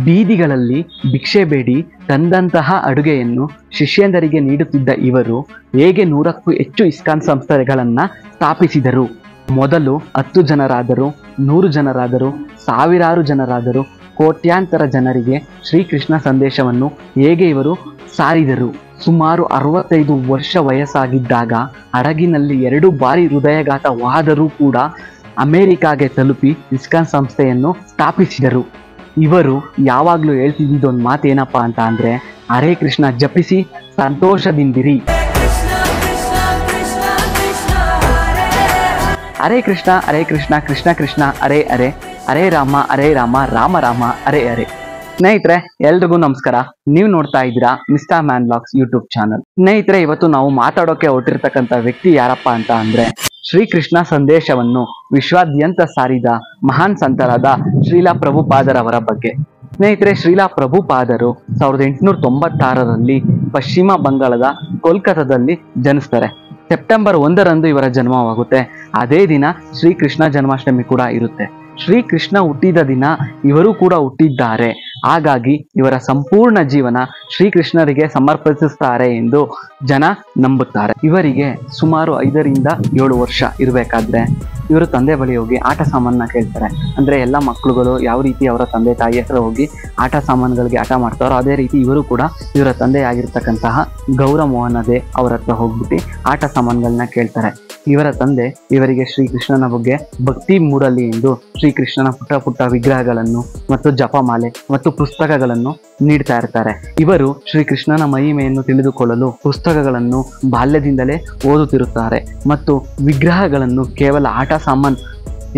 ಬೀದಿಗಳಲ್ಲಿ ಭಿಕ್ಷೆ ಬೇಡಿ ತಂದಂತಹ ಅಡುಗೆಯನ್ನು ಶಿಷ್ಯಂದರಿಗೆ ನೀಡುತ್ತಿದ್ದ ಇವರು ಹೇಗೆ 100ಕ್ಕೂ ಹೆಚ್ಚು ಇಸ್ಕಾನ್ ಸಂಸ್ಥೆಗಳನ್ನು ಸ್ಥಾಪಿಸಿದರು. ಮೊದಲು 10 ಜನರಾದರು, 100 ಜನರಾದರು, ಸಾವಿರಾರು ಜನರಾದರು, ಕೋಟ್ಯಾಂತರ ಜನರಿಗೆ ಶ್ರೀಕೃಷ್ಣ ಸಂದೇಶವನ್ನು ಹೇಗೆ ಇವರು ಸಾರಿದರು. ಸುಮಾರು 65 ವರ್ಷ ವಯಸ್ಸಾಗಿದ್ದಾಗ ಹಡಗಿನಲ್ಲಿ 2 ಬಾರಿ ಹೃದಯಾಘಾತವಾದರೂ ಕೂಡ ಅಮೆರಿಕಾಗೆ ತಲುಪಿ ಇಸ್ಕಾನ್ ಸಂಸ್ಥೆಯನ್ನು ಸ್ಥಾಪಿಸಿದರು. ಇವರು ಯಾವಾಗಲೂ ಹೇಳ್ತಿದ್ದೊಂದು ಮಾತೇನಪ್ಪ ಅಂತ ಅಂದರೆ, ಹರೇ ಕೃಷ್ಣ ಜಪಿಸಿ ಸಂತೋಷದಿಂದಿರಿ. ಹರೇ ಕೃಷ್ಣ ಹರೇ ಕೃಷ್ಣ ಕೃಷ್ಣ ಕೃಷ್ಣ ಹರೇ ಹರೇ, ಹರೇ ರಾಮ ರಾಮ ರಾಮ ಹರೇ ಹರೇ. ಸ್ನೇಹಿತರೆ, ಎಲ್ರಿಗೂ ನಮಸ್ಕಾರ. ನೀವು ನೋಡ್ತಾ ಇದ್ದೀರಾ mister man vlogs YouTube channel. ಸ್ನೇಹಿತರೆ, ಇವತ್ತು ನಾವು ಮಾತಾಡೋಕೆ ಹೊರಟಿರ್ತಕ್ಕಂಥ ವ್ಯಕ್ತಿ ಯಾರಪ್ಪ ಅಂತ ಅಂದ್ರೆ, ಶ್ರೀಕೃಷ್ಣ ಸಂದೇಶವನ್ನು ವಿಶ್ವಾದ್ಯಂತ ಸಾರಿದ ಮಹಾನ್ ಸಂತರಾದ ಶ್ರೀಲಾ ಪ್ರಭುಪಾದರವರ ಬಗ್ಗೆ. ಸ್ನೇಹಿತರೆ, ಶ್ರೀಲಾ ಪ್ರಭುಪಾದರು 1896ರಲ್ಲಿ ಪಶ್ಚಿಮ ಬಂಗಾಳದ ಕೋಲ್ಕತ್ತಾದಲ್ಲಿ ಜನಿಸ್ತಾರೆ. ಸೆಪ್ಟೆಂಬರ್ 1ರಂದು ಇವರ ಜನ್ಮವಾಗುತ್ತೆ. ಅದೇ ದಿನ ಶ್ರೀಕೃಷ್ಣ ಜನ್ಮಾಷ್ಟಮಿ ಕೂಡ ಇರುತ್ತೆ. ಶ್ರೀಕೃಷ್ಣ ಹುಟ್ಟಿದ ದಿನ ಇವರು ಕೂಡ ಹುಟ್ಟಿದ್ದಾರೆ. ಹಾಗಾಗಿ ಇವರ ಸಂಪೂರ್ಣ ಜೀವನ ಶ್ರೀಕೃಷ್ಣರಿಗೆ ಸಮರ್ಪಿಸುತ್ತಾರೆ ಎಂದು ಜನ ನಂಬುತ್ತಾರೆ. ಇವರಿಗೆ ಸುಮಾರು 5ರಿಂದ 7 ವರ್ಷ ಇರಬೇಕಾದ್ರೆ ಇವರು ತಂದೆ ಬಳಿ ಹೋಗಿ ಆಟ ಸಾಮಾನನ್ನ ಕೇಳ್ತಾರೆ. ಅಂದರೆ ಎಲ್ಲ ಮಕ್ಕಳುಗಳು ಯಾವ ರೀತಿ ಅವರ ತಂದೆ ತಾಯಿ ಹತ್ರ ಹೋಗಿ ಆಟ ಸಾಮಾನುಗಳಿಗೆ ಆಟ ಮಾಡ್ತಾರೋ ಅದೇ ರೀತಿ ಇವರು ಕೂಡ ಇವರ ತಂದೆಯಾಗಿರ್ತಕ್ಕಂತಹ ಗೌರಮೋಹನ ದೇ ಅವರ ಹತ್ರ ಹೋಗ್ಬಿಟ್ಟು ಆಟ ಸಾಮಾನುಗಳನ್ನ ಕೇಳ್ತಾರೆ. ಇವರ ತಂದೆ ಇವರಿಗೆ ಶ್ರೀಕೃಷ್ಣನ ಬಗ್ಗೆ ಭಕ್ತಿ ಮೂಡಲಿ ಎಂದು ಶ್ರೀಕೃಷ್ಣನ ಪುಟ್ಟ ಪುಟ್ಟ ವಿಗ್ರಹಗಳನ್ನು ಮತ್ತು ಜಪಮಾಲೆ ಮತ್ತು ಪುಸ್ತಕಗಳನ್ನು ನೀಡ್ತಾ ಇರ್ತಾರೆ. ಇವರು ಶ್ರೀಕೃಷ್ಣನ ಮಹಿಮೆಯನ್ನು ತಿಳಿದುಕೊಳ್ಳಲು ಪುಸ್ತಕಗಳನ್ನು ಬಾಲ್ಯದಿಂದಲೇ ಓದುತ್ತಿರುತ್ತಾರೆ ಮತ್ತು ವಿಗ್ರಹಗಳನ್ನು ಕೇವಲ ಆಟ ಸಾಮಾನು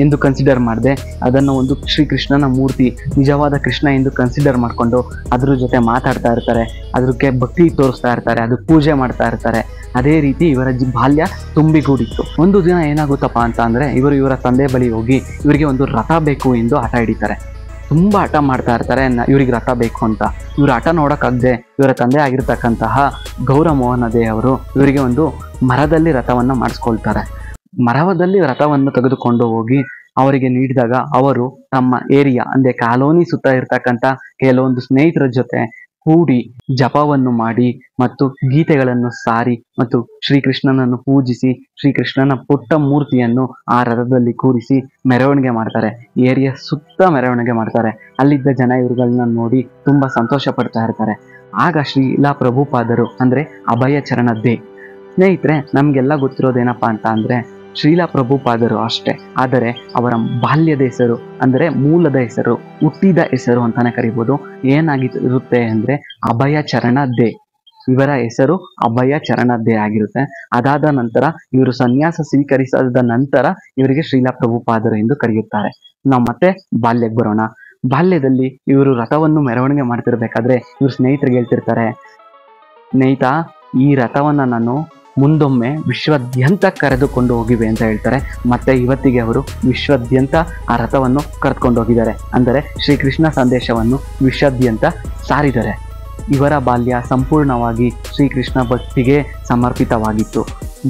ಎಂದು ಕನ್ಸಿಡರ್ ಮಾಡದೆ ಅದನ್ನು ಒಂದು ಶ್ರೀಕೃಷ್ಣನ ಮೂರ್ತಿ, ನಿಜವಾದ ಕೃಷ್ಣ ಎಂದು ಕನ್ಸಿಡರ್ ಮಾಡಿಕೊಂಡು ಅದ್ರ ಜೊತೆ ಮಾತಾಡ್ತಾ ಇರ್ತಾರೆ, ಅದಕ್ಕೆ ಭಕ್ತಿ ತೋರಿಸ್ತಾ ಇರ್ತಾರೆ, ಅದಕ್ಕೆ ಪೂಜೆ ಮಾಡ್ತಾ ಇರ್ತಾರೆ. ಅದೇ ರೀತಿ ಇವರ ಬಾಲ್ಯ ತುಂಬಿಗೂಡಿತ್ತು. ಒಂದು ದಿನ ಏನಾಗುತ್ತಪ್ಪ ಅಂತ ಅಂದರೆ, ಇವರ ತಂದೆ ಬಳಿ ಹೋಗಿ ಇವರಿಗೆ ಒಂದು ರಥ ಬೇಕು ಎಂದು ಹಠ ಹಿಡಿತಾರೆ. ತುಂಬ ಹಠ ಮಾಡ್ತಾ ಇರ್ತಾರೆ, ಇವ್ರಿಗೆ ರಥ ಬೇಕು ಅಂತ. ಇವ್ರ ಹಠ ನೋಡೋಕ್ಕಾಗದೆ ಇವರ ತಂದೆ ಆಗಿರ್ತಕ್ಕಂತಹ ಗೌರಮೋಹನ ದೇ ಅವರು ಇವರಿಗೆ ಒಂದು ಮರದಲ್ಲಿ ರಥವನ್ನು ಮಾಡಿಸ್ಕೊಳ್ತಾರೆ. ಮರದಲ್ಲಿ ರಥವನ್ನು ತೆಗೆದುಕೊಂಡು ಹೋಗಿ ಅವರಿಗೆ ನೀಡಿದಾಗ ಅವರು ತಮ್ಮ ಏರಿಯಾ ಅಂದರೆ ಕಾಲೋನಿ ಸುತ್ತ ಇರ್ತಕ್ಕಂಥ ಕೆಲವೊಂದು ಸ್ನೇಹಿತರ ಜೊತೆ ಕೂಡಿ ಜಪವನ್ನು ಮಾಡಿ ಮತ್ತು ಗೀತೆಗಳನ್ನು ಸಾರಿ ಮತ್ತು ಶ್ರೀಕೃಷ್ಣನನ್ನು ಪೂಜಿಸಿ ಶ್ರೀಕೃಷ್ಣನ ಪುಟ್ಟ ಮೂರ್ತಿಯನ್ನು ಆ ರಥದಲ್ಲಿ ಕೂರಿಸಿ ಮೆರವಣಿಗೆ ಮಾಡ್ತಾರೆ. ಏರಿಯಾ ಸುತ್ತ ಮೆರವಣಿಗೆ ಮಾಡ್ತಾರೆ. ಅಲ್ಲಿದ್ದ ಜನ ಇವುಗಳನ್ನ ನೋಡಿ ತುಂಬಾ ಸಂತೋಷ ಪಡ್ತಾ ಇರ್ತಾರೆ. ಆಗ ಶ್ರೀಲಾ ಪ್ರಭುಪಾದರು ಅಂದ್ರೆ ಅಭಯ ಚರಣ ದೇ. ಸ್ನೇಹಿತರೆ, ನಮ್ಗೆಲ್ಲ ಗೊತ್ತಿರೋದೇನಪ್ಪಾ ಅಂತ ಅಂದ್ರೆ, ಶ್ರೀಲಾ ಪ್ರಭುಪಾದರು ಅಷ್ಟೇ, ಆದರೆ ಅವರ ಬಾಲ್ಯದ ಹೆಸರು ಅಂದರೆ ಮೂಲದ ಹೆಸರು, ಹುಟ್ಟಿದ ಹೆಸರು ಅಂತಾನೆ ಕರಿಬೋದು, ಏನಾಗಿರುತ್ತೆ ಅಂದ್ರೆ ಅಭಯ ಚರಣ ದೇ. ಇವರ ಹೆಸರು ಅಭಯ ಚರಣ ದೇ ಆಗಿರುತ್ತೆ. ಅದಾದ ನಂತರ ಇವರು ಸನ್ಯಾಸ ಸ್ವೀಕರಿಸಿದ ನಂತರ ಇವರಿಗೆ ಶ್ರೀಲಾ ಪ್ರಭುಪಾದರು ಎಂದು ಕರೆಯುತ್ತಾರೆ. ನಾವು ಮತ್ತೆ ಬಾಲ್ಯಕ್ಕೆ ಬರೋಣ. ಬಾಲ್ಯದಲ್ಲಿ ಇವರು ರಥವನ್ನು ಮೆರವಣಿಗೆ ಮಾಡ್ತಿರ್ಬೇಕಾದ್ರೆ ಇವ್ರ ಸ್ನೇಹಿತರಿಗೆ ಹೇಳ್ತಿರ್ತಾರೆ, ಸ್ನೇಹಿತ, ಈ ರಥವನ್ನ ನಾನು ಮುಂದೊಮ್ಮೆ ವಿಶ್ವಾದ್ಯಂತ ಕರೆದುಕೊಂಡು ಹೋಗಿವೆ ಅಂತ ಹೇಳ್ತಾರೆ. ಮತ್ತೆ ಇವತ್ತಿಗೆ ಅವರು ವಿಶ್ವಾದ್ಯಂತ ಆ ರಥವನ್ನು ಕರೆದುಕೊಂಡು ಹೋಗಿದ್ದಾರೆ. ಅಂದರೆ ಶ್ರೀಕೃಷ್ಣ ಸಂದೇಶವನ್ನು ವಿಶ್ವಾದ್ಯಂತ ಸಾರಿದ್ದಾರೆ. ಇವರ ಬಾಲ್ಯ ಸಂಪೂರ್ಣವಾಗಿ ಶ್ರೀಕೃಷ್ಣ ಭಕ್ತಿಗೆ ಸಮರ್ಪಿತವಾಗಿತ್ತು.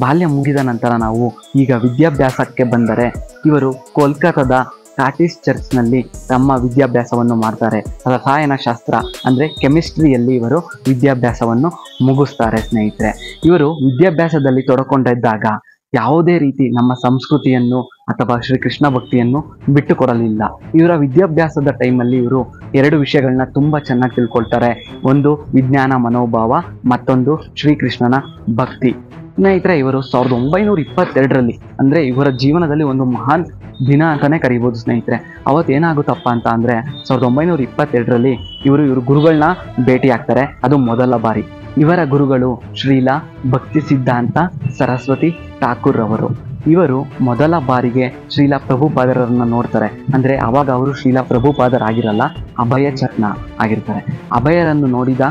ಬಾಲ್ಯ ಮುಗಿದ ನಂತರ ನಾವು ಈಗ ವಿದ್ಯಾಭ್ಯಾಸಕ್ಕೆ ಬಂದರೆ, ಇವರು ಕೋಲ್ಕತ್ತಾದ ಕಾಟಿಸ್ ಚರ್ಚ್ನಲ್ಲಿ ತಮ್ಮ ವಿದ್ಯಾಭ್ಯಾಸವನ್ನು ಮಾಡ್ತಾರೆ. ರಸಾಯನಶಾಸ್ತ್ರ ಅಂದರೆ ಕೆಮಿಸ್ಟ್ರಿಯಲ್ಲಿ ಇವರು ವಿದ್ಯಾಭ್ಯಾಸವನ್ನು ಮುಗಿಸ್ತಾರೆ. ಸ್ನೇಹಿತರೆ, ಇವರು ವಿದ್ಯಾಭ್ಯಾಸದಲ್ಲಿ ತೊಡಕೊಂಡಿದ್ದಾಗ ಯಾವುದೇ ರೀತಿ ನಮ್ಮ ಸಂಸ್ಕೃತಿಯನ್ನು ಅಥವಾ ಶ್ರೀಕೃಷ್ಣ ಭಕ್ತಿಯನ್ನು ಬಿಟ್ಟುಕೊಡಲಿಲ್ಲ. ಇವರ ವಿದ್ಯಾಭ್ಯಾಸದ ಟೈಮಲ್ಲಿ ಇವರು 2 ವಿಷಯಗಳನ್ನ ತುಂಬ ಚೆನ್ನಾಗಿ ತಿಳ್ಕೊಳ್ತಾರೆ. ಒಂದು ವಿಜ್ಞಾನ ಮನೋಭಾವ, ಮತ್ತೊಂದು ಶ್ರೀಕೃಷ್ಣನ ಭಕ್ತಿ. ಸ್ನೇಹಿತರೆ, ಇವರು 1922ರಲ್ಲಿ ಅಂದರೆ ಇವರ ಜೀವನದಲ್ಲಿ ಒಂದು ಮಹಾನ್ ದಿನ ಅಂತಾನೆ ಕರಿಬೋದು. ಸ್ನೇಹಿತರೆ, ಅವತ್ತೇನಾಗುತ್ತಪ್ಪ ಅಂತ ಅಂದರೆ 1922ರಲ್ಲಿ ಇವರು ಗುರುಗಳನ್ನ ಭೇಟಿ ಆಗ್ತಾರೆ. ಅದು ಮೊದಲ ಬಾರಿ. ಇವರ ಗುರುಗಳು ಶ್ರೀಲಾ ಭಕ್ತಿ ಸಿದ್ಧಾಂತ ಸರಸ್ವತಿ ಠಾಕೂರ್ ಅವರು. ಇವರು ಮೊದಲ ಬಾರಿಗೆ ಶ್ರೀಲಾ ಪ್ರಭುಪಾದರನ್ನ ನೋಡ್ತಾರೆ. ಅಂದರೆ ಅವಾಗ ಅವರು ಶ್ರೀಲಾ ಪ್ರಭುಪಾದರಾಗಿರಲ್ಲ, ಅಭಯ ಚರಣ ಆಗಿರ್ತಾರೆ. ಅಭಯರನ್ನು ನೋಡಿದ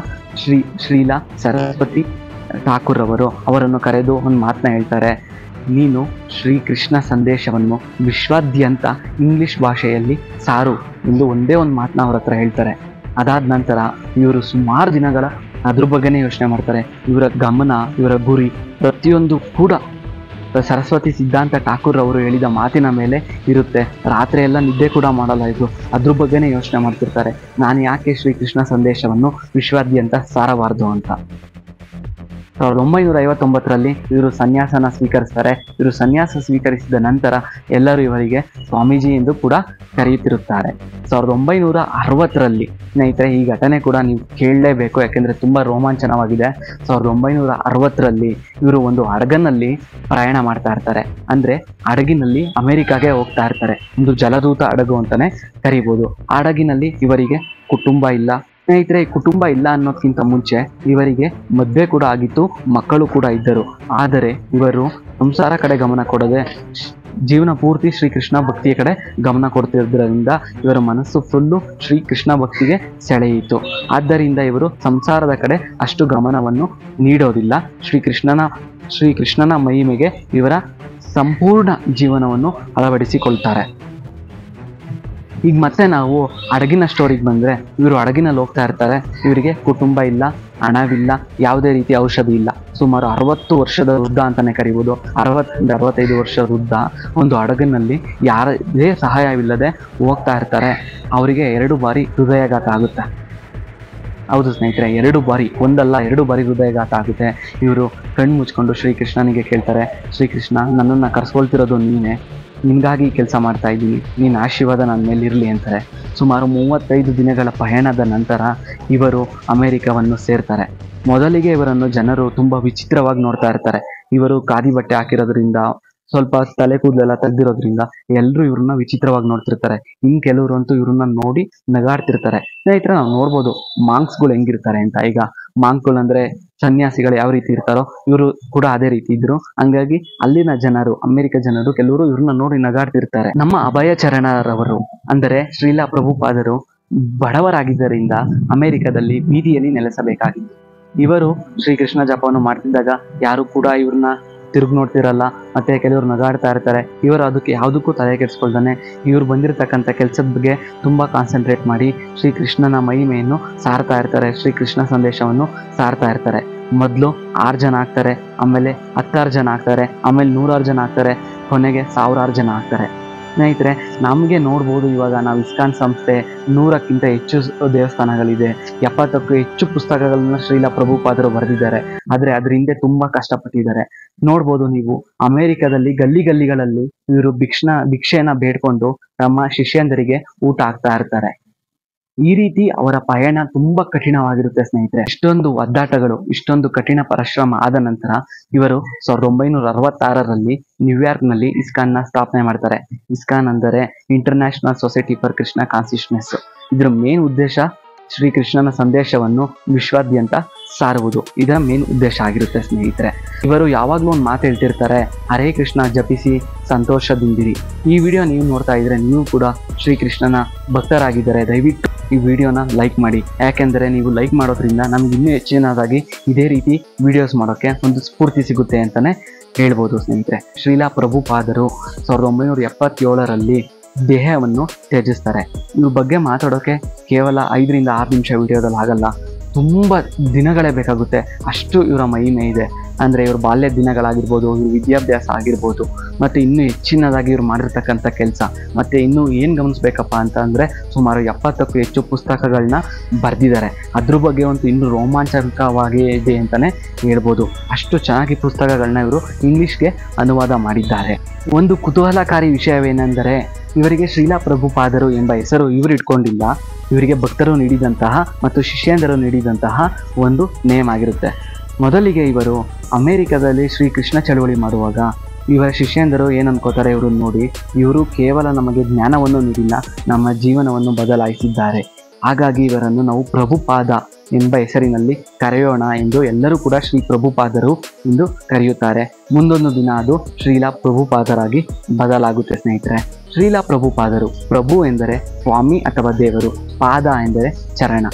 ಶ್ರೀಲಾ ಸರಸ್ವತಿ ಠಾಕೂರ್ ಅವರು ಅವರನ್ನು ಕರೆದು ಒಂದು ಮಾತನ್ನ ಹೇಳ್ತಾರೆ, ನೀನು ಶ್ರೀಕೃಷ್ಣ ಸಂದೇಶವನ್ನು ವಿಶ್ವಾದ್ಯಂತ ಇಂಗ್ಲಿಷ್ ಭಾಷೆಯಲ್ಲಿ ಸಾರು ಎಂದು ಒಂದೇ ಒಂದು ಮಾತನ್ನ ಅವ್ರ ಹತ್ರ ಹೇಳ್ತಾರೆ. ಅದಾದ ನಂತರ ಇವರು ಸುಮಾರು ದಿನಗಳ ಅದ್ರ ಬಗ್ಗೆನೇ ಯೋಚನೆ ಮಾಡ್ತಾರೆ. ಇವರ ಗಮನ, ಇವರ ಗುರಿ ಪ್ರತಿಯೊಂದು ಕೂಡ ಸರಸ್ವತಿ ಸಿದ್ಧಾಂತ ಠಾಕೂರ್ ಅವರು ಹೇಳಿದ ಮಾತಿನ ಮೇಲೆ ಇರುತ್ತೆ. ರಾತ್ರಿ ಎಲ್ಲ ನಿದ್ದೆ ಕೂಡ ಮಾಡಲ್ಲ ಇದು, ಅದ್ರ ಬಗ್ಗೆನೇ ಯೋಚನೆ ಮಾಡ್ತಿರ್ತಾರೆ, ನಾನು ಯಾಕೆ ಶ್ರೀಕೃಷ್ಣ ಸಂದೇಶವನ್ನು ವಿಶ್ವಾದ್ಯಂತ ಸಾರಬಾರ್ದು ಅಂತ. 1959ರಲ್ಲಿ ಇವರು ಸನ್ಯಾಸನ ಸ್ವೀಕರಿಸ್ತಾರೆ. ಇವರು ಸನ್ಯಾಸ ಸ್ವೀಕರಿಸಿದ ನಂತರ ಎಲ್ಲರೂ ಇವರಿಗೆ ಸ್ವಾಮೀಜಿ ಎಂದು ಕೂಡ ಕರೆಯುತ್ತಿರುತ್ತಾರೆ. 1960ರಲ್ಲಿ ಸ್ನೇಹಿತರೆ, ಈ ಘಟನೆ ಕೂಡ ನೀವು ಕೇಳಲೇಬೇಕು, ಯಾಕೆಂದರೆ ತುಂಬ ರೋಮಾಂಚನವಾಗಿದೆ. 1960ರಲ್ಲಿ ಇವರು ಒಂದು ಹಡಗಿನಲ್ಲಿ ಪ್ರಯಾಣ ಮಾಡ್ತಾ ಇರ್ತಾರೆ. ಅಂದರೆ ಹಡಗಿನಲ್ಲಿ ಅಮೆರಿಕಾಗೆ ಹೋಗ್ತಾ ಇರ್ತಾರೆ. ಒಂದು ಜಲದೂತ ಹಡಗು ಅಂತಲೇ ಕರಿಬೋದು. ಆ ಹಡಗಿನಲ್ಲಿ ಇವರಿಗೆ ಕುಟುಂಬ ಇಲ್ಲ. ಸ್ನೇಹಿತರೆ, ಕುಟುಂಬ ಇಲ್ಲ ಅನ್ನೋದಕ್ಕಿಂತ ಮುಂಚೆ ಇವರಿಗೆ ಮದುವೆ ಕೂಡ ಆಗಿತ್ತು, ಮಕ್ಕಳು ಕೂಡ ಇದ್ದರು. ಆದರೆ ಇವರು ಸಂಸಾರ ಕಡೆ ಗಮನ ಕೊಡದೆ ಜೀವನ ಪೂರ್ತಿ ಶ್ರೀಕೃಷ್ಣ ಭಕ್ತಿಯ ಕಡೆ ಗಮನ ಕೊಡ್ತಿರೋದ್ರಿಂದ ಇವರ ಮನಸ್ಸು ಫುಲ್ಲು ಶ್ರೀಕೃಷ್ಣ ಭಕ್ತಿಗೆ ಸೆಳೆಯಿತು. ಆದ್ದರಿಂದ ಇವರು ಸಂಸಾರದ ಕಡೆ ಅಷ್ಟು ಗಮನವನ್ನು ನೀಡೋದಿಲ್ಲ. ಶ್ರೀಕೃಷ್ಣನ ಮಹಿಮೆಗೆ ಇವರ ಸಂಪೂರ್ಣ ಜೀವನವನ್ನು ಅಳವಡಿಸಿಕೊಳ್ತಾರೆ. ಈಗ ಮತ್ತೆ ನಾವು ಹಡಗಿನ ಸ್ಟೋರಿಗೆ ಬಂದರೆ, ಇವರು ಹಡಗಿನಲ್ಲಿ ಹೋಗ್ತಾ ಇರ್ತಾರೆ. ಇವರಿಗೆ ಕುಟುಂಬ ಇಲ್ಲ, ಹಣವಿಲ್ಲ, ಯಾವುದೇ ರೀತಿ ಔಷಧಿ ಇಲ್ಲ. ಸುಮಾರು 60 ವರ್ಷದ ವೃದ್ಧ ಅಂತಲೇ ಕರಿಬೋದು. 60-65 ವರ್ಷದ ವೃದ್ಧ ಒಂದು ಹಡಗಿನಲ್ಲಿ ಯಾರದೇ ಸಹಾಯವಿಲ್ಲದೆ ಹೋಗ್ತಾ ಇರ್ತಾರೆ. ಅವರಿಗೆ 2 ಬಾರಿ ಹೃದಯಾಘಾತ ಆಗುತ್ತೆ. ಹೌದು ಸ್ನೇಹಿತರೆ, 2 ಬಾರಿ, ಒಂದಲ್ಲ 2 ಬಾರಿ ಹೃದಯಾಘಾತ ಆಗುತ್ತೆ. ಇವರು ಕಣ್ಣು ಮುಚ್ಕೊಂಡು ಶ್ರೀಕೃಷ್ಣನಿಗೆ ಕೇಳ್ತಾರೆ, ಶ್ರೀಕೃಷ್ಣ, ನನ್ನನ್ನು ಕರ್ಸ್ಕೊಳ್ತಿರೋದು ನೀನೇ, ನಿನಗಾಗಿ ಕೆಲಸ ಮಾಡ್ತಾ ಇದ್ದೀನಿ, ನಿನ್ನ ಆಶೀರ್ವಾದ ನನ್ನ ಮೇಲೆ ಇರಲಿ ಅಂತಾರೆ. ಸುಮಾರು 35 ದಿನಗಳ ಪಯಣದ ನಂತರ ಇವರು ಅಮೆರಿಕವನ್ನು ಸೇರ್ತಾರೆ. ಮೊದಲಿಗೆ ಇವರನ್ನು ಜನರು ತುಂಬ ವಿಚಿತ್ರವಾಗಿ ನೋಡ್ತಾ ಇರ್ತಾರೆ. ಇವರು ಖಾದಿ ಬಟ್ಟೆ ಹಾಕಿರೋದ್ರಿಂದ, ಸ್ವಲ್ಪ ತಲೆ ಕೂದಲೆಲ್ಲ ತೆಗ್ದಿರೋದ್ರಿಂದ ಎಲ್ಲರೂ ಇವ್ರನ್ನ ವಿಚಿತ್ರವಾಗಿ ನೋಡ್ತಿರ್ತಾರೆ. ಇನ್ನು ಕೆಲವರು ಅಂತೂ ಇವ್ರನ್ನ ನೋಡಿ ನಗಾಡ್ತಿರ್ತಾರೆ. ಸ್ನೇಹಿತರೆ, ನಾವು ನೋಡ್ಬೋದು ಮಾಂಕ್ಸ್ಗಳು ಹೆಂಗಿರ್ತಾರೆ ಅಂತ. ಈಗ ಮಾಂಕ್ಗಳು ಅಂದರೆ ಸನ್ಯಾಸಿಗಳು ಯಾವ ರೀತಿ ಇರ್ತಾರೋ ಇವರು ಕೂಡ ಅದೇ ರೀತಿ ಇದ್ರು. ಹಂಗಾಗಿ ಅಲ್ಲಿನ ಜನರು, ಅಮೆರಿಕ ಜನರು ಕೆಲವರು ಇವ್ರನ್ನ ನೋಡಿ ನಗಾಡ್ತಿರ್ತಾರೆ. ನಮ್ಮ ಅಭಯಚರಣರವರು ಅಂದರೆ ಶ್ರೀಲಾ ಪ್ರಭುಪಾದರು ಬಡವರಾಗಿದ್ದರಿಂದ ಅಮೆರಿಕದಲ್ಲಿ ಬೀದಿಯಲ್ಲಿ ನೆಲೆಸಬೇಕಾಗಿತ್ತು. ಇವರು ಶ್ರೀಕೃಷ್ಣ ಜಪವನ್ನು ಮಾಡ್ತಿದ್ದಾಗ ಯಾರು ಕೂಡ ಇವ್ರನ್ನ ತಿರುಗಿ ನೋಡ್ತಿರಲ್ಲ, ಮತ್ತೆ ಕೆಲವರು ನಗಾಡ್ತಾ ಇರ್ತಾರೆ. ಇವರು ಅದಕ್ಕೆ ಯಾವುದಕ್ಕೂ ತಲೆ ಕೆಡಿಸ್ಕೊಳ್ತಾನೆ ಇವ್ರು ಬಂದಿರತಕ್ಕಂಥ ಕೆಲಸದ ಬಗ್ಗೆ ತುಂಬ ಕಾನ್ಸಂಟ್ರೇಟ್ ಮಾಡಿ ಶ್ರೀಕೃಷ್ಣನ ಮಹಿಮೆಯನ್ನು ಸಾರ್ತಾ ಇರ್ತಾರೆ, ಶ್ರೀಕೃಷ್ಣ ಸಂದೇಶವನ್ನು ಸಾರ್ತಾ ಇರ್ತಾರೆ. ಮೊದಲು 6 ಜನ ಆಗ್ತಾರೆ, ಆಮೇಲೆ 10 ಜನ ಆಗ್ತಾರೆ, ಆಮೇಲೆ 100 ಜನ ಆಗ್ತಾರೆ, ಕೊನೆಗೆ 1000 ಜನ ಆಗ್ತಾರೆ. ಸ್ನೇಹಿತರೆ, ನಮಗೆ ನೋಡ್ಬೋದು, ಇವಾಗ ನಾವು ಇಸ್ಕಾನ್ ಸಂಸ್ಥೆ 100ಕ್ಕಿಂತ ಹೆಚ್ಚು ದೇವಸ್ಥಾನಗಳಿದೆ, 70ಕ್ಕೂ ಹೆಚ್ಚು ಪುಸ್ತಕಗಳನ್ನ ಶ್ರೀಲಾ ಪ್ರಭುಪಾದರು ಬರೆದಿದ್ದಾರೆ. ಆದರೆ ಅದ್ರ ಹಿಂದೆ ತುಂಬ ಕಷ್ಟಪಟ್ಟಿದ್ದಾರೆ. ನೋಡ್ಬೋದು ನೀವು, ಅಮೆರಿಕದಲ್ಲಿ ಗಲ್ಲಿಗಳಲ್ಲಿ ಇವರು ಭಿಕ್ಷೆಯನ್ನ ಬೇಡ್ಕೊಂಡು ತಮ್ಮ ಶಿಷ್ಯಂದರಿಗೆ ಊಟ ಹಾಕ್ತಾ ಇರ್ತಾರೆ. ಈ ರೀತಿ ಅವರ ಪಯಣ ತುಂಬಾ ಕಠಿಣವಾಗಿರುತ್ತೆ ಸ್ನೇಹಿತರೆ. ಇಷ್ಟೊಂದು ಒದ್ದಾಟಗಳು, ಇಷ್ಟೊಂದು ಕಠಿಣ ಪರಿಶ್ರಮ ಆದ ನಂತರ ಇವರು 1966ರಲ್ಲಿ ನ್ಯೂಯಾರ್ಕ್ನಲ್ಲಿ ಇಸ್ಕಾನ್ನ ಸ್ಥಾಪನೆ ಮಾಡ್ತಾರೆ. ಇಸ್ಕಾನ್ ಅಂದರೆ international society for Krishna consciousness. ಇದರ ಮೇನ್ ಉದ್ದೇಶ ಶ್ರೀಕೃಷ್ಣನ ಸಂದೇಶವನ್ನು ವಿಶ್ವಾದ್ಯಂತ ಸಾರುವುದು. ಇದರ ಮೇನ್ ಉದ್ದೇಶ ಆಗಿರುತ್ತೆ ಸ್ನೇಹಿತರೆ. ಇವರು ಯಾವಾಗಲೂ ಒಂದು ಮಾತು ಹೇಳ್ತಿರ್ತಾರೆ, ಹರೇ ಕೃಷ್ಣ ಜಪಿಸಿ ಸಂತೋಷದಿಂದಿರಿ. ಈ ವಿಡಿಯೋ ನೀವು ನೋಡ್ತಾ ಇದ್ರೆ ನೀವು ಕೂಡ ಶ್ರೀಕೃಷ್ಣನ ಭಕ್ತರಾಗಿದ್ದರೆ ದಯವಿಟ್ಟು ಈ ವಿಡಿಯೋನ ಲೈಕ್ ಮಾಡಿ. ಯಾಕೆಂದರೆ ನೀವು ಲೈಕ್ ಮಾಡೋದ್ರಿಂದ ನಮ್ಗೆ ಇನ್ನೂ ಹೆಚ್ಚಿನದಾಗಿ ಇದೇ ರೀತಿ ವಿಡಿಯೋಸ್ ಮಾಡೋಕ್ಕೆ ಒಂದು ಸ್ಫೂರ್ತಿ ಸಿಗುತ್ತೆ ಅಂತಲೇ ಹೇಳ್ಬೋದು ಸ್ನೇಹಿತರೆ. ಶ್ರೀಲಾ ಪ್ರಭುಪಾದರು 1977ರಲ್ಲಿ ದೇಹವನ್ನು ತ್ಯಜಿಸ್ತಾರೆ. ಇವ್ರ ಬಗ್ಗೆ ಮಾತಾಡೋಕೆ ಕೇವಲ 5-6 ನಿಮಿಷ ವಿಡಿಯೋದಲ್ಲಿ ಆಗಲ್ಲ, ತುಂಬ ದಿನಗಳೇ ಬೇಕಾಗುತ್ತೆ. ಅಷ್ಟು ಇವರ ಮಹಿಮೆ ಇದೆ. ಅಂದರೆ ಇವ್ರ ಬಾಲ್ಯ ದಿನಗಳಾಗಿರ್ಬೋದು, ಇವ್ರ ವಿದ್ಯಾಭ್ಯಾಸ ಆಗಿರ್ಬೋದು, ಮತ್ತು ಇನ್ನೂ ಹೆಚ್ಚಿನದಾಗಿ ಇವ್ರು ಮಾಡಿರ್ತಕ್ಕಂಥ ಕೆಲಸ, ಮತ್ತು ಇನ್ನೂ ಏನು ಗಮನಿಸ್ಬೇಕಪ್ಪ ಅಂತ ಅಂದರೆ ಸುಮಾರು 70ಕ್ಕೂ ಹೆಚ್ಚು ಪುಸ್ತಕಗಳನ್ನ ಬರೆದಿದ್ದಾರೆ. ಅದ್ರ ಬಗ್ಗೆ ಒಂದು ಇನ್ನೂ ರೋಮಾಂಚಕವಾಗಿ ಇದೆ ಅಂತಲೇ ಹೇಳ್ಬೋದು. ಅಷ್ಟು ಚೆನ್ನಾಗಿ ಪುಸ್ತಕಗಳನ್ನ ಇವರು ಇಂಗ್ಲೀಷ್ಗೆ ಅನುವಾದ ಮಾಡಿದ್ದಾರೆ. ಒಂದು ಕುತೂಹಲಕಾರಿ ವಿಷಯವೇನೆಂದರೆ ಇವರಿಗೆ ಶ್ರೀಲಾ ಪ್ರಭುಪಾದರು ಎಂಬ ಹೆಸರು ಇವರು ಇಟ್ಕೊಂಡಿಲ್ಲ, ಇವರಿಗೆ ಭಕ್ತರು ನೀಡಿದಂತಹ ಮತ್ತು ಶಿಷ್ಯಂದರು ನೀಡಿದಂತಹ ಒಂದು ನೇಮ್ ಆಗಿರುತ್ತೆ. ಮೊದಲಿಗೆ ಇವರು ಅಮೆರಿಕದಲ್ಲಿ ಶ್ರೀಕೃಷ್ಣ ಚಳವಳಿ ಮಾಡುವಾಗ ಇವರ ಶಿಷ್ಯಂದರು ಏನು ಅನ್ಕೋತಾರೆ, ಇವರು ನೋಡಿ ಇವರು ಕೇವಲ ನಮಗೆ ಜ್ಞಾನವನ್ನು ನೀಡಿಲ್ಲ, ನಮ್ಮ ಜೀವನವನ್ನು ಬದಲಾಯಿಸಿದ್ದಾರೆ. ಹಾಗಾಗಿ ಇವರನ್ನು ನಾವು ಪ್ರಭುಪಾದ ಎಂಬ ಹೆಸರಿನಲ್ಲಿ ಕರೆಯೋಣ ಎಂದು ಎಲ್ಲರೂ ಕೂಡ ಶ್ರೀ ಪ್ರಭುಪಾದರು ಎಂದು ಕರೆಯುತ್ತಾರೆ. ಮುಂದೊಂದು ದಿನ ಅದು ಶ್ರೀಲಾ ಪ್ರಭುಪಾದರಾಗಿ ಬದಲಾಗುತ್ತೆ ಸ್ನೇಹಿತರೆ. ಶ್ರೀಲಾ ಪ್ರಭುಪಾದರು, ಪ್ರಭು ಎಂದರೆ ಸ್ವಾಮಿ ಅಥವಾ ದೇವರು, ಪಾದ ಎಂದರೆ ಚರಣ.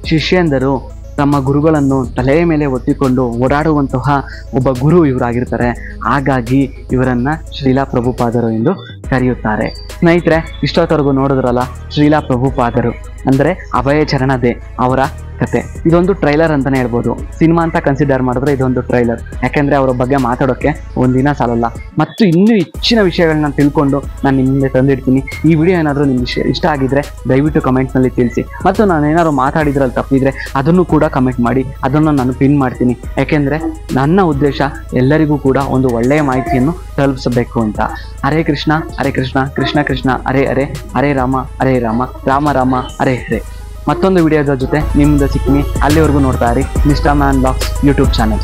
ಶಿಷ್ಯಂದರು ತಮ್ಮ ಗುರುಗಳನ್ನು ತಲೆಯ ಮೇಲೆ ಒತ್ತಿಕೊಂಡು ಓಡಾಡುವಂತಹ ಒಬ್ಬ ಗುರು ಇವರಾಗಿರ್ತಾರೆ. ಹಾಗಾಗಿ ಇವರನ್ನ ಶ್ರೀಲಾ ಪ್ರಭುಪಾದರು ಎಂದು ಕರೆಯುತ್ತಾರೆ. ಸ್ನೇಹಿತರೆ, ಇಷ್ಟೊತ್ತವರೆಗೂ ನೋಡಿದ್ರಲ್ಲ ಶ್ರೀಲಾ ಪ್ರಭುಪಾದರು ಅಂದರೆ ಅಭಯ ಚರಣದೇ ಅವರ ಕತೆ. ಇದೊಂದು ಟ್ರೈಲರ್ ಅಂತಾನೆ ಹೇಳ್ಬೋದು. ಸಿನಿಮಾ ಅಂತ ಕನ್ಸಿಡರ್ ಮಾಡಿದ್ರೆ ಇದೊಂದು ಟ್ರೈಲರ್. ಯಾಕೆಂದ್ರೆ ಅವರ ಬಗ್ಗೆ ಮಾತಾಡೋಕೆ ಒಂದಿನ ಸಾಲಲ್ಲ. ಮತ್ತು ಇನ್ನೂ ಹೆಚ್ಚಿನ ವಿಷಯಗಳನ್ನ ತಿಳ್ಕೊಂಡು ನಾನು ನಿಮ್ಮ ಮುಂದೆ ತಂದಿಡ್ತೀನಿ. ಈ ವಿಡಿಯೋ ಏನಾದರೂ ನಿಮ್ಗೆ ಇಷ್ಟ ಆಗಿದ್ರೆ ದಯವಿಟ್ಟು ಕಮೆಂಟ್ನಲ್ಲಿ ತಿಳಿಸಿ. ಮತ್ತು ನಾನು ಏನಾದ್ರು ಮಾತಾಡಿದ್ರಲ್ಲಿ ತಪ್ಪಿದ್ರೆ ಅದನ್ನು ಕೂಡ ಕಮೆಂಟ್ ಮಾಡಿ, ಅದನ್ನು ನಾನು ಪಿನ್ ಮಾಡ್ತೀನಿ. ಯಾಕೆಂದರೆ ನನ್ನ ಉದ್ದೇಶ ಎಲ್ಲರಿಗೂ ಕೂಡ ಒಂದು ಒಳ್ಳೆಯ ಮಾಹಿತಿಯನ್ನು ತಲುಪಿಸಬೇಕು ಅಂತ. ಹರೇ ಕೃಷ್ಣ ಕೃಷ್ಣ ಕೃಷ್ಣ ಹರೇ ಹರೇ, ಹರೇ ರಾಮ ರಾಮ ರಾಮ ಹರೇ ಹರೇ. ಮತ್ತೊಂದು ವಿಡಿಯೋದ ಜೊತೆ ನಿಮ್ಮ ಮುಂದೆ ಸಿಗ್ತೀನಿ. ಅಲ್ಲಿವರೆಗೂ ನೋಡ್ತಾ ಇರಿ mister man blogs YouTube channel.